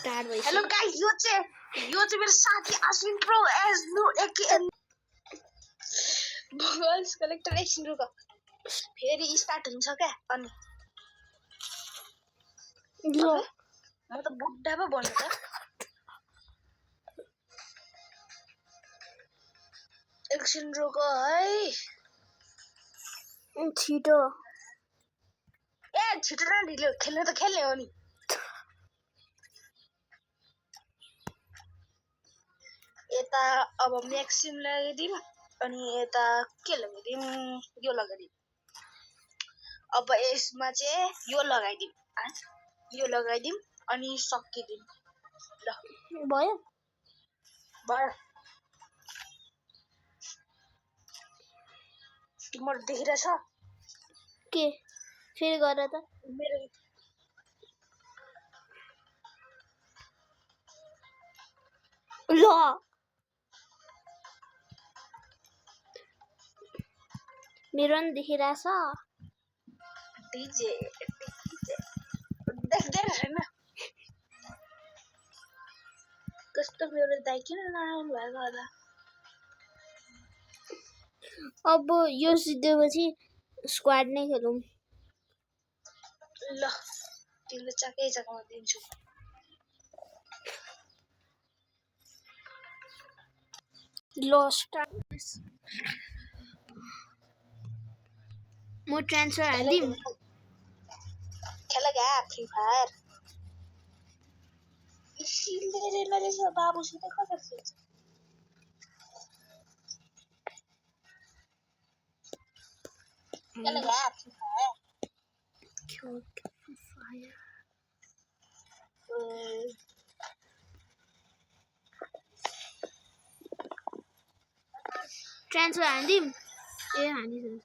Start भइसक्यो। Hello guys, यो चाहिँ मेरो साथी अश्विन प्रो एज नो एकेएन भोइस कलेक्टर एकछिन रुक, फेरि स्टार्ट हुन्छ क्या। अनि ल म त बुढ्ढा पो बन्छु त। एकछिन रुक है, छिटो ए छिटो न ढिलो, खेल्ने त खेल्ने हो नि। यता अब म्याक्सिम लगाइदिउँ, अनि यता के लगाइदिउँ, यो लगाइदिउँ। अब यसमा चाहिँ यो लगाइदिउँ अनि सकिदिउँ। ल भयो। तिम्रो देखिरहेछ के फेरि गर त। मेरो ल मेरो नि देखिरहेछ। डीजे देख्दैन छैन कस्तो मेरो दाइ किन नआउनु भएको होला। अब यो जितेपछि स्क्वाड नै खेलौँ। ल तिमीले चाकै चाकामा दिन्छु। ल स्टार्ट। म ट्रान्सफर हालिदिउँ। खेला क्या फ्री फायर रहेछ बाबुसित कसरी खेल्छ। खेला क्या फ्री फायर। ट्रान्सफर हालिदिउँ। ए हानिदिन्छ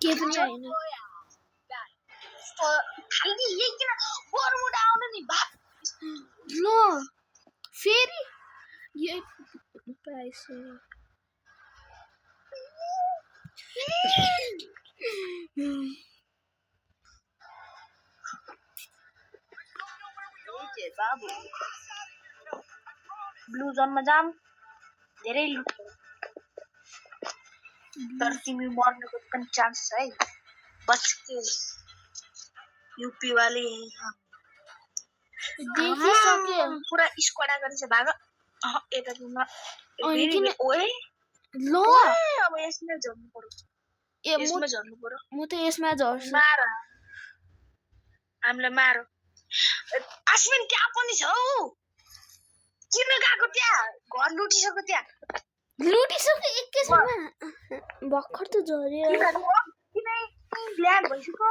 के पनि होइन। खाली यही किन बरमुड आउनु नि भा। ल फेरि यो प्राइस बाबु ब्लू जोनमा जाम, धेरै लुट तर तिमी मर्नको पनि चान्स छ है। बचके यूपी वाले देखिसक्यो। पुरा स्क्वाड आएको रहेछ भाग। यता रुममा ओए ल अब यसमा झर्नु पर्यो। ए यसमा झर्नु पर्यो। म त यसमा झर्छु। मार हामीलाई मार। अश्विन त्यहाँ पनि छ हौ। किन गएको त्यहाँ? घर लुटिसक्यो त्यहाँ। लुटिसक्यो एकैछिनमा। भर्खर त झर्यो। किन ल्याग भइसक्यो।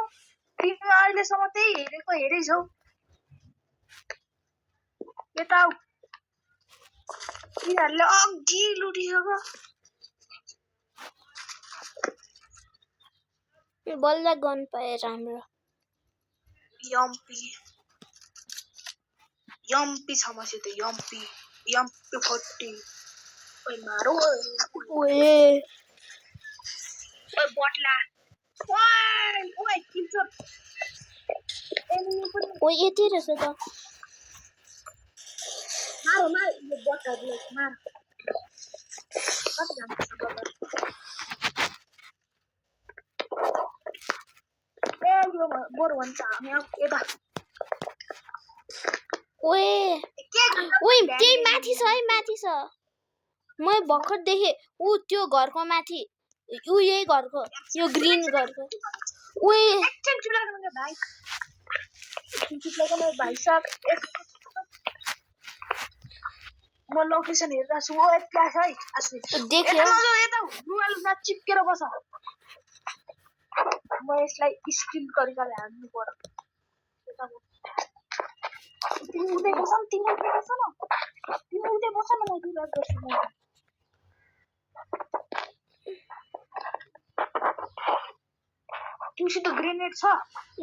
तिमी अहिलेसम्म त्यही हेरेकै छौ। यता तिनीहरूले अघि लुटिसक्यो। बल्ल गन पाए राम्रो। यम्पी छ मसित यम्पी 40। ओइ मारो ओए बट्ला। ओइ किल्छो। ओ यति रहेछ त। मार यो बट्टालाई मार। कति राम्रो छ बट्टा। ए यो बोर भन्छ हामी यता। ओए ओइ त्यही माथि छ है, माथि छ। म भर्खर देखेँ ऊ त्यो घरको माथि। ऊ यही घरको, यो ग्रीन घरको। ओए एकछिन चुला गर्नु भाइ। भाइ साहब म लोकेसन हेर्दा छु। ओ त्यहाँ छ है अश्विन। देख्यो। यता रुवालमा चिप्केर बस। म यसलाई स्किल तरिकाले हान्नु पर्यो। तिमी उतै बस न, तिमी उतै बस न, म रिभाइभ गर्छु। तिमीसित ग्रेनेड छ?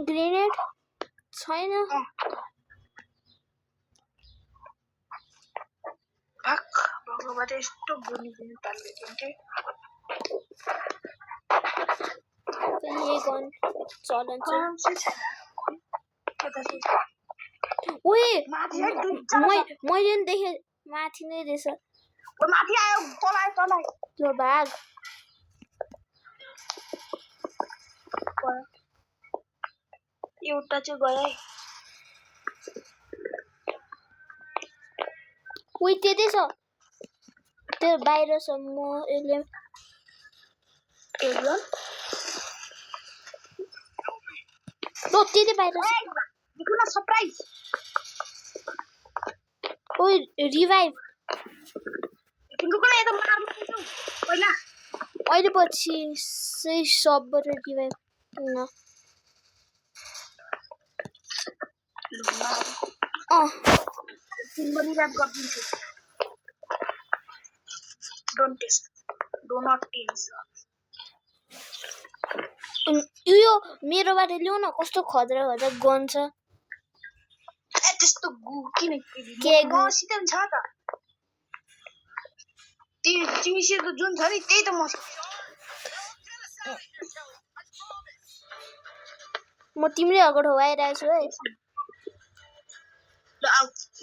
ग्रेनेड छैन। भगवान यस्तो गुनी ताल्दै थिएँ। यही गन चलन चाहिँ ओए माथि है मैले नि देखेँ माथि नै रहेछ माथि आयो तल त्यो भाग एउटा चाहिँ गयो है उही त्यतै छ त्यो बाहिर छ म यसले त्यतै बाहिर छ देखुन सरप्राइज ओइ रिभाइभ रुक न यता मार्नु पहिला अहिले पछि चाहिँ सबबाट रिभाइभ न तिम्रो रिभाइभ गरिदिन्छु डो नट टेस्ट यो मेरोबाट ल्याउ न कस्तो खतरा खतरा गन छ त्यस्तो किन के मसित पनि छ त तिमीसित जुन छ नि त्यही त म तिम्रै अगाडि आइरहेको छु है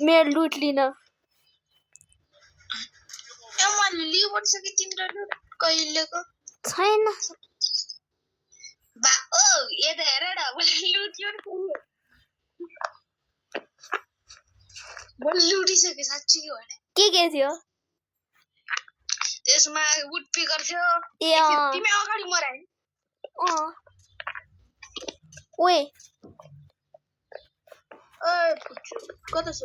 मेरो लुट लिन मैले लिइसकेँ तिम्रो लुट कहिलेको छैन यता हेर न मैले लुट्यो मैले लुटिसकेँ साँच्ची के थियो त्यसमा वुड पिकर थियो ए तिमी अगाडि मराए ओए ओए पुच्चो कता छ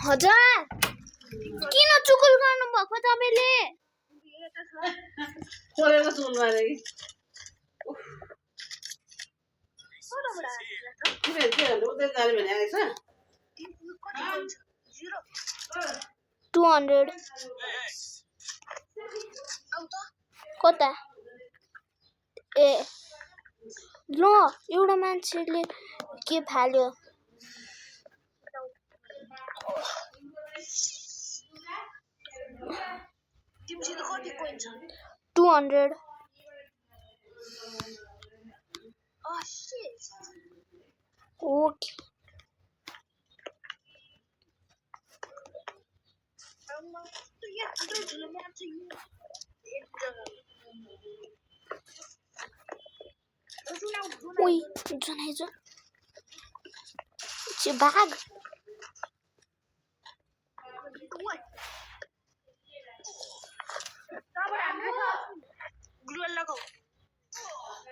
हजार किन चुकुल गर्नु भएको तपाईले खोलेको छु उनले के उतै जाने भने आएछ 200 कता ए ल एउटा मान्छेले के फाल्यो तिमीसित कति कोइन छ 200 ओके ओइ जनाइज त्यो भाग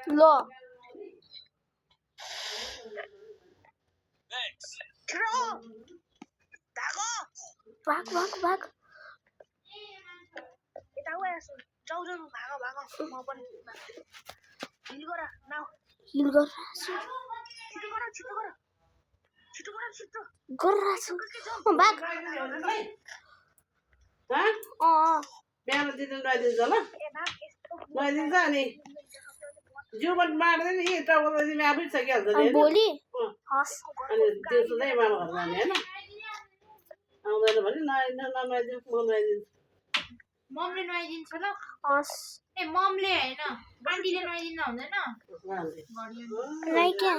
ल भाग भाग भाग हिल गरिरहेछु भाग बिहान दिदी नुहाइदिन्छ ल नुहाइदिन्छ अनि जिउबाट मार्दै नि टाउको तिमी आफै सकिहाल्छ भोलि अनि दिउँसो चाहिँ मामा घर जाने होइन आउँदैन भने ननुहाइदिनु म नुहाइदिन्छु ममले नुहाइदिन्छ ल हस् ए ममले हैन आन्टीले नुहाइदिनु हुँदैन नै क्या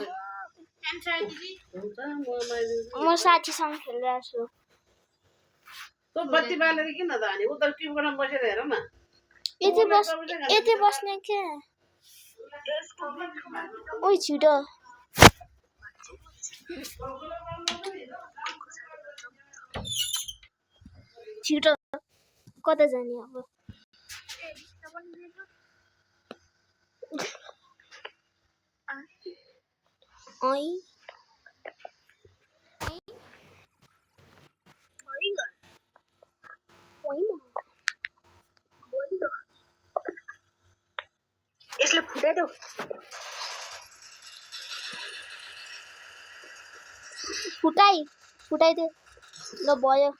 एन्ट्राई दिदी हुन्छ म नुहाइदिन्छु म साथीसँग खेलिरहेको छु तँ बत्ती बालेर किन त अनि उता टिपकोमा बसेर हेर न यति बस्ने के ओइ छिटो छिटो कता जाने अब यसले फुटाइदेऊ फुटाइदे ल भयो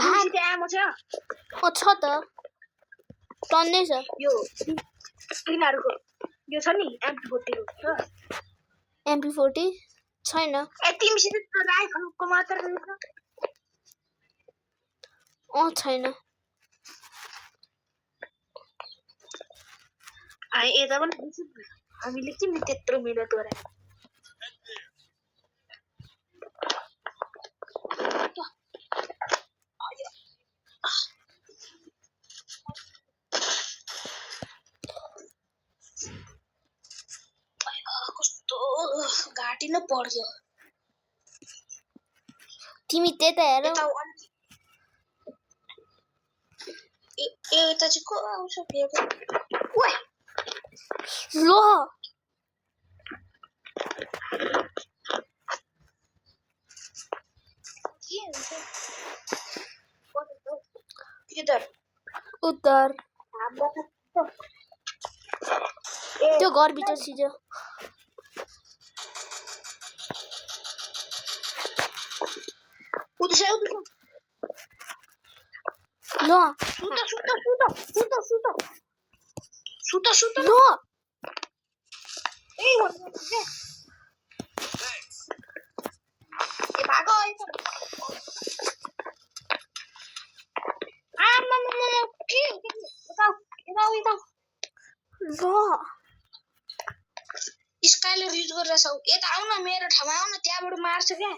भाग आमा छ छ त टन्नै छ यो तिनीहरुको यो छ नि MP40 छ MP40 छैन ए तिमीसित त राइफलको मात्र रहेछ छैन यता पनि हामीले किन त्यत्रो मिहिनेत गरे कस्तो घाँटी नै पर्यो तिमी त्यता हेर यता यता चाहिँ को आउँछ फेरि ओए ल के हुन्छ किधर उत्तर हाम्रो त्यो घरभित्र सिज उठ्छ ल सुत ल ए भागो के ल स्काइलर युज गरिरहेछ यता आउन मेरो ठाउँमा आउन त्यहाँबाट मार्छ क्या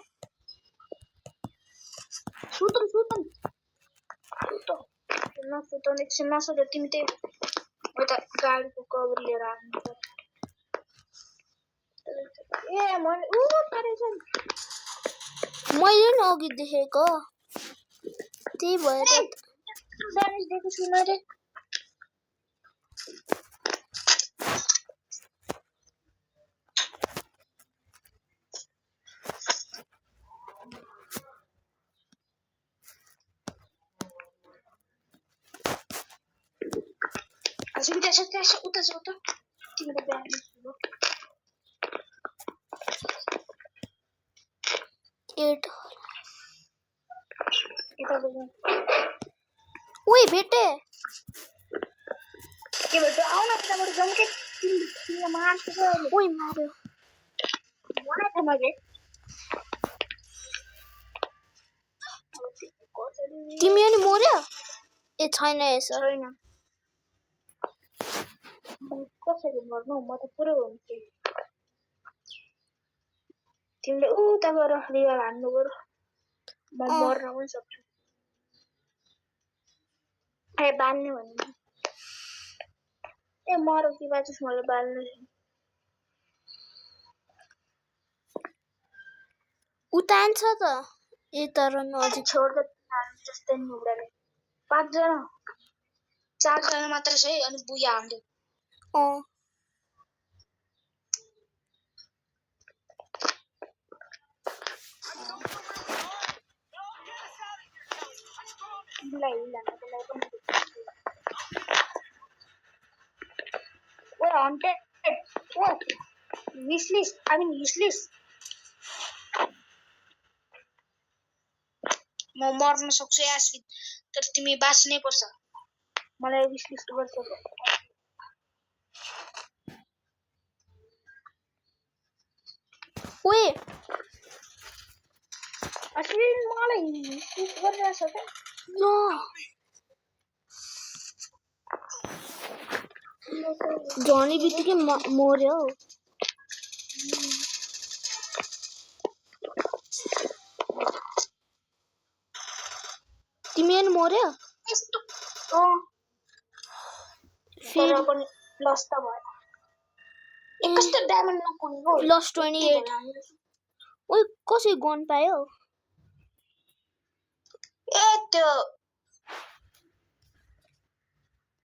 नसुताउने एकछिन नसुत तिमी त्यही उता गाडीको कभर लिएर आउनु ए मैले मैले नि अघि देखेको त्यही भएर दिएको छु मैले त्यहाँ उता जाऊ त तिम्रो ब्याग ओइ भेटे के भन्छ आउन त्यहाँबाट जाउँ के तिमीले मार्छ ओइ मार्यो मलाई थाहा नभए तिमी अनि मर्यो ए छैन यसो छैन कसरी मर्नु म त पुरो हुन्छु तिमीले उता गएर रियल हान्नु पर्यो म मर्न पनि सक्छु ए बाल्ने भन्नु ए मर कि बाँचोस् मलाई बाल्नु उतान्छ त ए तर नजिक छोड जस्तै मुग्राले 5 जना 4 जना मात्र छ है अनि बुया हान्दै We're haunted. What? Useless. I mean useless. म मर्न सक्छु यास्मिन तर तिमी बाँच्नै पर्छ मलाई विश्लेष गर्छ ओए अश्विन मलाई विश्लेष गरिरहेछ के ल जनी बित्तिकै मर्यो तिमी अनि मर्यो यस्तो फेरि पनि लस त भयो कस्तो डायमन्ड नकुनेको लस 28 ओइ कसै गन पायो ए त्यो